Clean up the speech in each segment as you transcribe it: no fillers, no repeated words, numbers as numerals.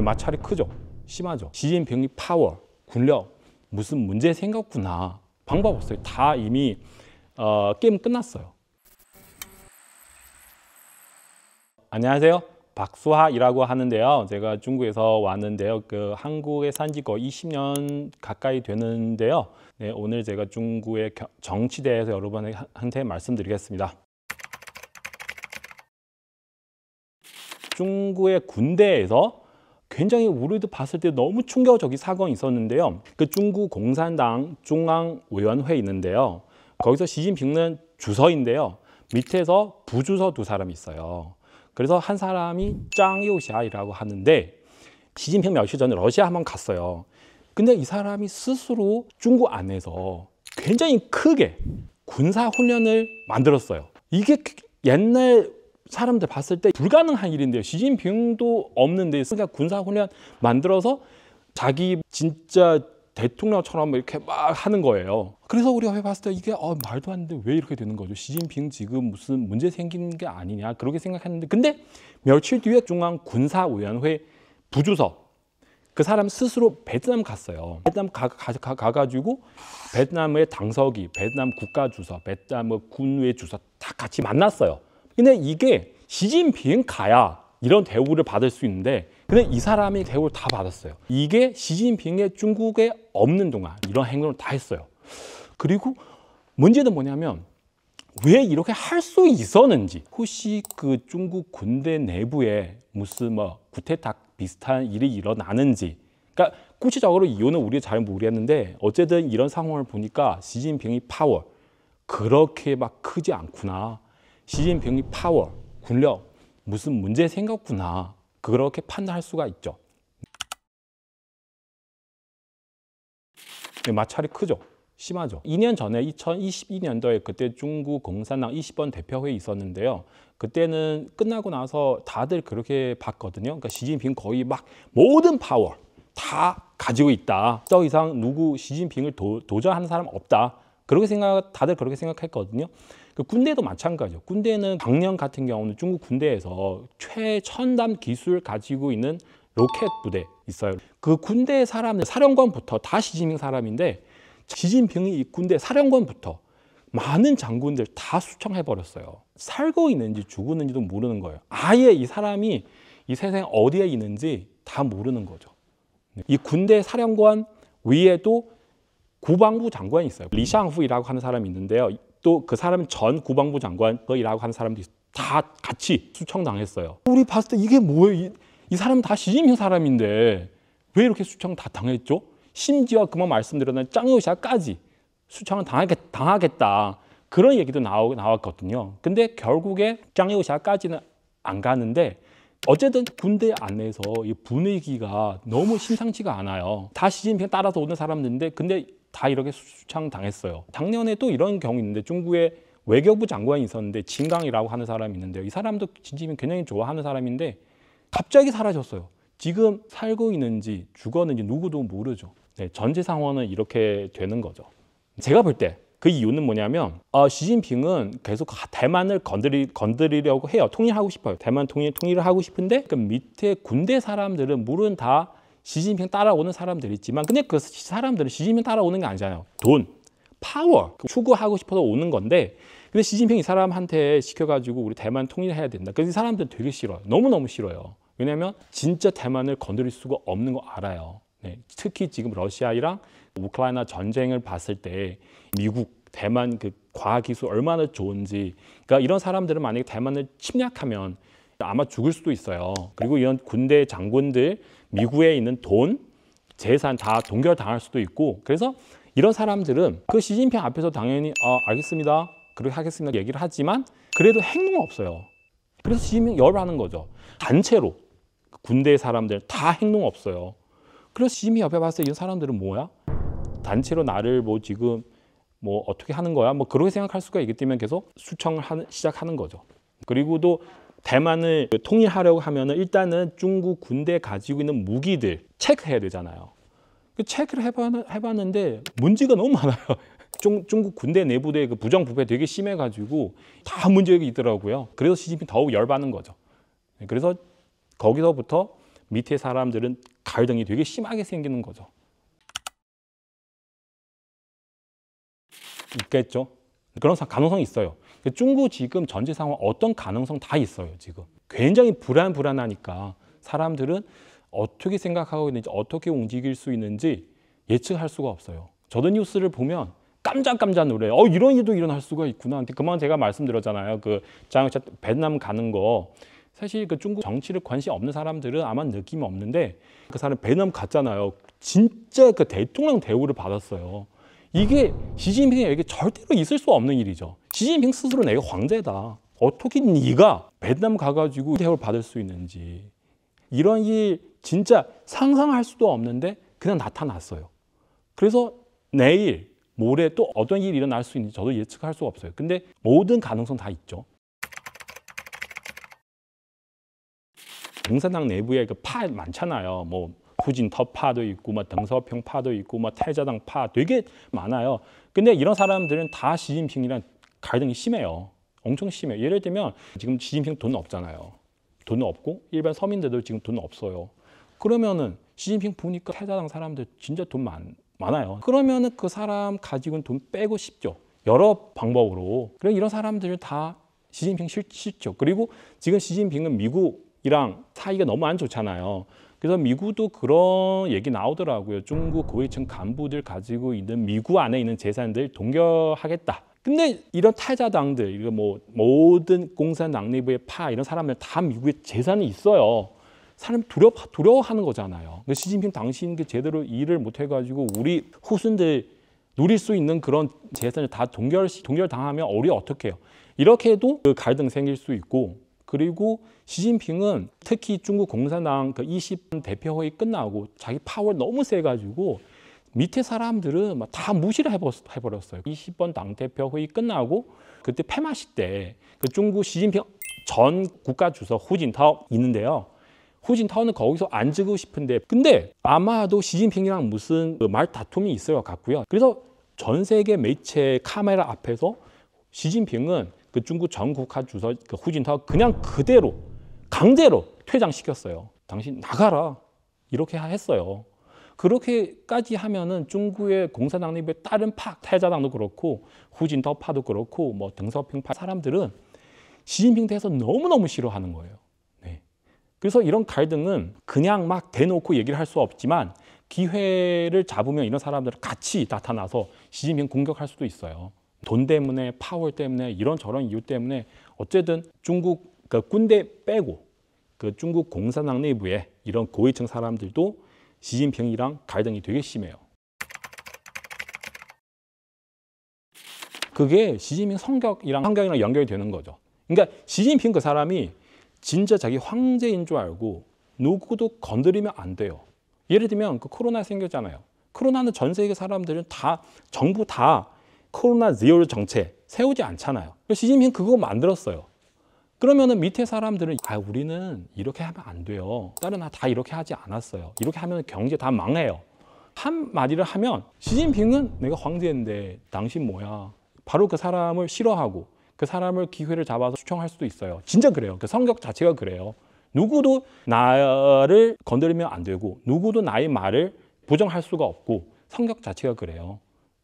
마찰이 크죠. 심하죠. 시진핑이 파워, 군력, 무슨 문제 생겼구나. 방법 없어요. 다 이미 게임 끝났어요. 안녕하세요. 박수하이라고 하는데요. 제가 중국에서 왔는데요. 한국에 산지 거의 20년 가까이 되는데요. 네, 오늘 제가 중국의 정치에 대해서 여러분한테 말씀드리겠습니다. 중국의 군대에서 굉장히 우리도 봤을 때 너무 충격적인 사건이 있었는데요. 그 중국 공산당 중앙위원회 있는데요. 거기서 시진핑은 주서인데요. 밑에서 부주서 두 사람이 있어요. 그래서 한 사람이 짱요샤이라고 하는데 시진핑 며칠 전에 러시아 한번 갔어요. 근데 이 사람이 스스로 중국 안에서 굉장히 크게 군사훈련을 만들었어요. 이게 옛날 사람들 봤을 때 불가능한 일인데요. 시진핑도 없는데 그러니까 군사훈련 만들어서 자기 진짜 대통령처럼 이렇게 막 하는 거예요. 그래서 우리가 봤을 때 이게 말도 안 돼. 왜 이렇게 되는 거죠? 시진핑 지금 무슨 문제 생긴 게 아니냐 그렇게 생각했는데 근데 며칠 뒤에 중앙군사위원회 부주석 그 사람 스스로 베트남 갔어요. 베트남 가가지고 베트남의 당서기, 베트남 국가주석, 베트남 군외 주석 다 같이 만났어요. 근데 이게 시진핑 가야 이런 대우를 받을 수 있는데 근데 이 사람이 대우를 다 받았어요. 이게 시진핑의 중국에 없는 동안 이런 행동을 다 했어요. 그리고 문제는 뭐냐면 왜 이렇게 할 수 있었는지 혹시 그 중국 군대 내부에 무슨 쿠데타 비슷한 일이 일어나는지 그러니까 구체적으로 이유는 우리가 잘 모르겠는데 어쨌든 이런 상황을 보니까 시진핑이 파워 그렇게 막 크지 않구나. 시진핑이 파워, 군력, 무슨 문제 생겼구나. 그렇게 판단할 수가 있죠. 마찰이 크죠. 심하죠. 2년 전에 2022년도에 그때 중국 공산당 20번 대표회의 있었는데요. 그때는 끝나고 나서 다들 그렇게 봤거든요. 그러니까 시진핑 거의 막 모든 파워 다 가지고 있다. 더 이상 누구 시진핑을 도전하는 사람 없다. 다들 그렇게 생각했거든요. 그 군대도 마찬가지죠. 군대는 작년 같은 경우는 중국 군대에서 최첨단 기술 가지고 있는 로켓 부대 있어요. 그 군대 사람들 사령관부터 다 시진핑 사람인데 시진핑이 이 군대 사령관부터 많은 장군들 다 수청해 버렸어요. 살고 있는지 죽었는지도 모르는 거예요. 아예 이 사람이 이 세상 어디에 있는지 다 모르는 거죠. 이 군대 사령관 위에도 국방부 장관이 있어요. 리샹후이라고 하는 사람이 있는데요. 또 그 사람은 전 국방부 장관이라고 하는 사람도 다 같이 수청당했어요. 우리 봤을 때 이게 뭐예요? 이 사람은 다 시진핑 사람인데 왜 이렇게 수청 다 당했죠? 심지어 그만 말씀드렸던 짱요샤까지 수청을 당하겠다. 그런 얘기도 나왔거든요. 근데 결국에 짱요샤까지는 안 가는데 어쨌든 군대 안에서 이 분위기가 너무 심상치가 않아요. 다 시진핑 따라서 오는 사람들인데 근데 다 이렇게 수청당했어요. 작년에 또 이런 경우 있는데 중국의 외교부 장관이 있었는데 진강이라고 하는 사람이 있는데요. 이 사람도 시진핑 굉장히 좋아하는 사람인데 갑자기 사라졌어요. 지금 살고 있는지 죽었는지 누구도 모르죠. 네, 전체 상황은 이렇게 되는 거죠. 제가 볼 때 그 이유는 뭐냐면 시진핑은 계속 대만을 건드리려고 해요. 통일하고 싶어요. 대만 통일을 하고 싶은데 그 밑에 군대 사람들은 물론 다 시진핑 따라오는 사람들이 있지만 근데 그 사람들은 시진핑 따라오는 게 아니잖아요. 돈, 파워 추구하고 싶어서 오는 건데 근데 시진핑 이 사람한테 시켜가지고 우리 대만 통일해야 된다. 그래서 이 사람들은 되게 싫어요. 너무너무 싫어요. 왜냐하면 진짜 대만을 건드릴 수가 없는 거 알아요. 네, 특히 지금 러시아랑 우크라이나 전쟁을 봤을 때 미국, 대만 그 과학기술 얼마나 좋은지 그러니까 이런 사람들은 만약에 대만을 침략하면 아마 죽을 수도 있어요. 그리고 이런 군대 장군들 미국에 있는 돈, 재산 다 동결당할 수도 있고 그래서 이런 사람들은 그 시진핑 앞에서 당연히 알겠습니다. 그렇게 하겠습니다. 얘기를 하지만 그래도 행동은 없어요. 그래서 시진핑 열하는 거죠. 단체로 군대 사람들 다 행동 없어요. 그래서 시진핑 옆에 봤을 때 이 사람들은 뭐야? 단체로 나를 지금 어떻게 하는 거야? 그렇게 생각할 수가 있기 때문에 계속 수청을 시작하는 거죠. 그리고 또 대만을 통일하려고 하면은 일단은 중국 군대 가지고 있는 무기들 체크해야 되잖아요. 그 체크를 해봤는데 문제가 너무 많아요. 중국 군대 내부의 그 부정부패 되게 심해가지고 다 문제가 있더라고요. 그래서 시진핑 더욱 열받는 거죠. 그래서 거기서부터 밑에 사람들은 갈등이 되게 심하게 생기는 거죠. 있겠죠. 그런 가능성이 있어요. 중국 지금 전체 상황 어떤 가능성 다 있어요. 지금 굉장히 불안하니까 사람들은 어떻게 생각하고 있는지 어떻게 움직일 수 있는지 예측할 수가 없어요. 저도 뉴스를 보면 깜짝 놀래요. 이런 일도 일어날 수가 있구나. 그만 제가 말씀드렸잖아요. 그 장차 베트남 가는 거. 사실 그 중국 정치를 관심 없는 사람들은 아마 느낌이 없는데 그 사람 베트남 갔잖아요. 진짜 그 대통령 대우를 받았어요. 이게 시진핑에게 절대로 있을 수 없는 일이죠. 시진핑 스스로 내가 황제다. 어떻게 네가 베트남 가가지고 대우를 받을 수 있는지. 이런 일 진짜 상상할 수도 없는데 그냥 나타났어요. 그래서 내일, 모레 또 어떤 일이 일어날 수 있는지 저도 예측할 수가 없어요. 근데 모든 가능성 다 있죠. 공산당 내부에 그 파 많잖아요. 뭐 후진터 파도 있고, 뭐 덩서평 파도 있고, 뭐 탈자당 파 되게 많아요. 근데 이런 사람들은 다 시진핑이랑 갈등이 심해요. 엄청 심해요. 예를 들면 지금 시진핑 돈 없잖아요. 돈 없고 일반 서민들도 지금 돈 없어요. 그러면은 시진핑 보니까 탈자당 사람들 진짜 돈 많아요. 그러면은 그 사람 가지고는 돈 빼고 싶죠. 여러 방법으로. 그래서 이런 사람들을 다 시진핑 싫죠. 그리고 지금 시진핑은 미국이랑 사이가 너무 안 좋잖아요. 그래서 미국도 그런 얘기 나오더라고요. 중국 고위층 간부들 가지고 있는 미국 안에 있는 재산들 동결하겠다. 근데 이런 탈자당들, 이거 뭐 모든 공산당 내부의 파 이런 사람들 다 미국에 재산이 있어요. 사람 두려워하는 거잖아요. 시진핑 당신 제대로 일을 못 해가지고 우리 후손들 누릴 수 있는 그런 재산을 다 동결당하면 우리 어떻게 해요? 이렇게 해도 그 갈등 생길 수 있고, 그리고 시진핑은 특히 중국 공산당 그 20번 대표회의 끝나고 자기 파워 너무 세가지고 밑에 사람들은 막 다 무시를 해버렸어요. 20번 당대표회의 끝나고 그때 폐마식 때 그 중국 시진핑 전 국가주석 후진타오 있는데요. 후진타오는 거기서 앉고 싶은데 근데 아마도 시진핑이랑 무슨 말 다툼이 있을 것 같고요. 그래서 전 세계 매체 카메라 앞에서 시진핑은 그 중국 전 국가주석 그 후진타오 그냥 그대로 강제로 퇴장시켰어요. 당신 나가라 이렇게 했어요. 그렇게까지 하면은 중국의 공산당 내부의 다른 파, 탈자당도 그렇고 후진타오 파도 그렇고 뭐 덩서평 파 사람들은 시진핑 대해서 너무너무 싫어하는 거예요. 네. 그래서 이런 갈등은 그냥 막 대놓고 얘기를 할 수 없지만 기회를 잡으면 이런 사람들은 같이 나타나서 시진핑 공격할 수도 있어요. 돈 때문에 파워 때문에 이런저런 이유 때문에 어쨌든 중국 그 군대 빼고 그 중국 공산당 내부에 이런 고위층 사람들도 시진핑이랑 갈등이 되게 심해요. 그게 시진핑 성격이랑 환경이랑 연결이 되는 거죠. 그러니까 시진핑 그 사람이 진짜 자기 황제인 줄 알고 누구도 건드리면 안 돼요. 예를 들면 그 코로나 생겼잖아요. 코로나는 전 세계 사람들은 다 정부 다 코로나 제로 정책 세우지 않잖아요. 시진핑 그거 만들었어요. 그러면은 밑에 사람들은 우리는 이렇게 하면 안 돼요. 다른 나라 다 이렇게 하지 않았어요. 이렇게 하면 경제 다 망해요. 한 마디를 하면 시진핑은 내가 황제인데 당신 뭐야? 바로 그 사람을 싫어하고 그 사람을 기회를 잡아서 추청할 수도 있어요. 진짜 그래요. 그 성격 자체가 그래요. 누구도 나를 건드리면 안 되고 누구도 나의 말을 부정할 수가 없고 성격 자체가 그래요.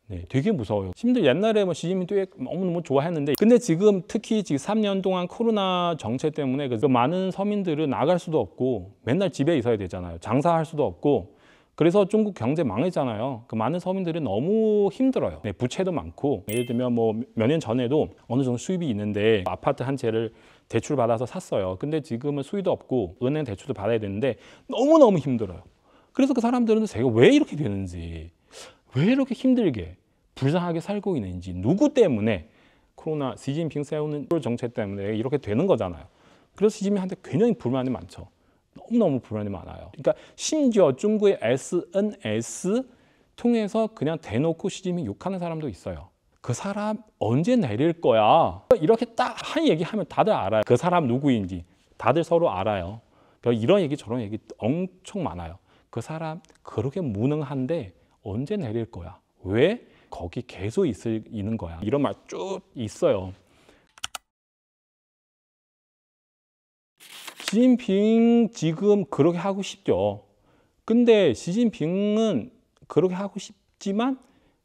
네, 되게 무서워요. 심지어 옛날에 뭐 시진핑 되게 너무너무 좋아했는데 근데 지금 특히 지금 3년 동안 코로나 정책 때문에 그 많은 서민들은 나갈 수도 없고 맨날 집에 있어야 되잖아요. 장사할 수도 없고 그래서 중국 경제 망했잖아요. 그 많은 서민들이 너무 힘들어요. 네, 부채도 많고 예를 들면 뭐 몇 년 전에도 어느 정도 수입이 있는데 아파트 한 채를 대출 받아서 샀어요. 근데 지금은 수입도 없고 은행 대출도 받아야 되는데 너무너무 힘들어요. 그래서 그 사람들은 제가 왜 이렇게 되는지 왜 이렇게 힘들게 불쌍하게 살고 있는지 누구 때문에 코로나 시진핑 세우는 정책 때문에 이렇게 되는 거잖아요. 그래서 시진핑한테 굉장히 불만이 많죠. 너무너무 불만이 많아요. 그러니까 심지어 중국의 SNS 통해서 그냥 대놓고 시진핑 욕하는 사람도 있어요. 그 사람 언제 내릴 거야? 이렇게 딱 한 얘기하면 다들 알아요. 그 사람 누구인지 다들 서로 알아요. 이런 얘기 저런 얘기 엄청 많아요. 그 사람 그렇게 무능한데 언제 내릴 거야? 왜 거기 계속 있는 거야? 이런 말 쭉 있어요. 시진핑 지금 그렇게 하고 싶죠. 근데 시진핑은 그렇게 하고 싶지만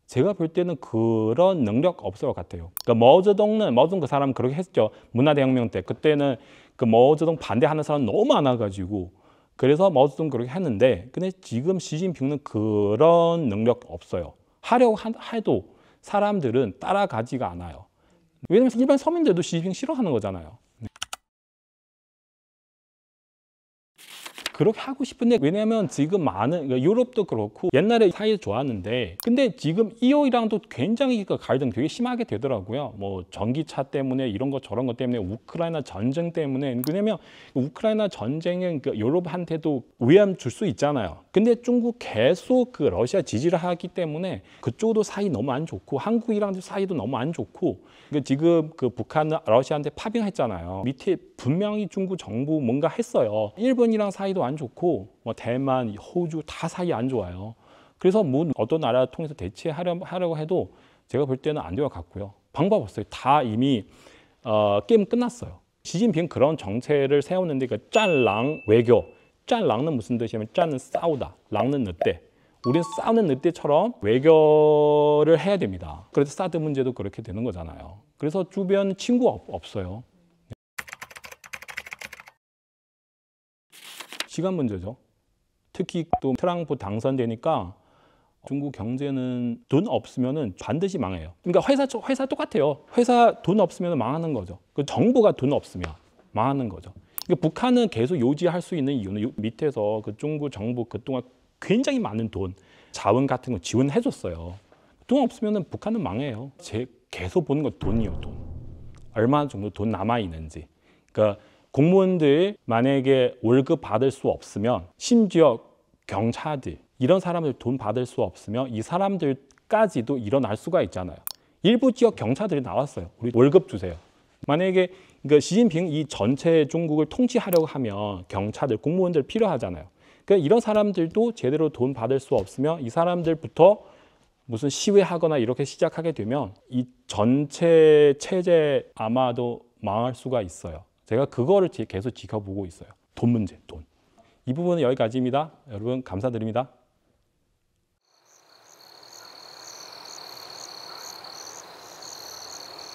제가 볼 때는 그런 능력 없을 것 같아요. 그러니까 마오쩌둥 그 사람 그렇게 했죠. 문화대혁명 때. 그때는 그 마오쩌둥 반대하는 사람 너무 많아가지고 그래서 마오쩌둥 그렇게 했는데 근데 지금 시진핑은 그런 능력 없어요. 하려고 해도 사람들은 따라가지가 않아요. 왜냐면 일반 서민들도 시진핑 싫어하는 거잖아요. 그렇게 하고 싶은데 왜냐면 지금 많은 그러니까 유럽도 그렇고 옛날에 사이 좋았는데 근데 지금 EU랑도 굉장히 그 갈등 되게 심하게 되더라고요. 뭐 전기차 때문에 이런 거 저런 것 때문에 우크라이나 전쟁 때문에 왜냐면 우크라이나 전쟁은 그 유럽한테도 위험 줄 수 있잖아요. 근데 중국 계속 그 러시아 지지를 하기 때문에 그쪽도 사이 너무 안 좋고 한국이랑도 사이도 너무 안 좋고 그러니까 지금 그 북한은 러시아한테 파병했잖아요. 밑에 분명히 중국 정부 뭔가 했어요. 일본이랑 사이도 안 좋고 뭐 대만, 호주 다 사이 안 좋아요. 그래서 뭐 어떤 나라 통해서 대체하려고 해도 제가 볼 때는 안 될 것 같고요. 방법 없어요. 다 이미 게임 끝났어요. 시진핑 그런 정책을 세웠는데 그 짠랑 외교. 짠랑은 무슨 뜻이냐면 짠은 싸우다, 랑은 늑대. 우린 싸우는 늑대처럼 외교를 해야 됩니다. 그래서 사드 문제도 그렇게 되는 거잖아요. 그래서 주변 친구가 없어요. 시간 문제죠. 특히 또 트럼프 당선되니까 중국 경제는 돈 없으면 반드시 망해요. 그러니까 회사 똑같아요. 회사 돈 없으면 망하는 거죠. 그 정부가 돈 없으면 망하는 거죠. 그러니까 북한은 계속 유지할 수 있는 이유는 밑에서 그 중국 정부 그동안 굉장히 많은 돈, 자원 같은 거 지원해줬어요. 돈 없으면 북한은 망해요. 계속 보는 건 돈이요, 돈. 얼마 정도 돈 남아 있는지. 그러니까 공무원들 만약에 월급 받을 수 없으면 심지어 경찰들 이런 사람들 돈 받을 수 없으면 이 사람들까지도 일어날 수가 있잖아요. 일부 지역 경찰들이 나왔어요. 우리 월급 주세요. 만약에 그러니까 시진핑 이 전체 중국을 통치하려고 하면 경찰들, 공무원들 필요하잖아요. 그러니까 이런 사람들도 제대로 돈 받을 수 없으면 이 사람들부터 무슨 시위하거나 이렇게 시작하게 되면 이 전체 체제 아마도 망할 수가 있어요. 제가 그거를 계속 지켜보고 있어요. 돈 문제, 돈. 이 부분은 여기까지입니다. 여러분 감사드립니다.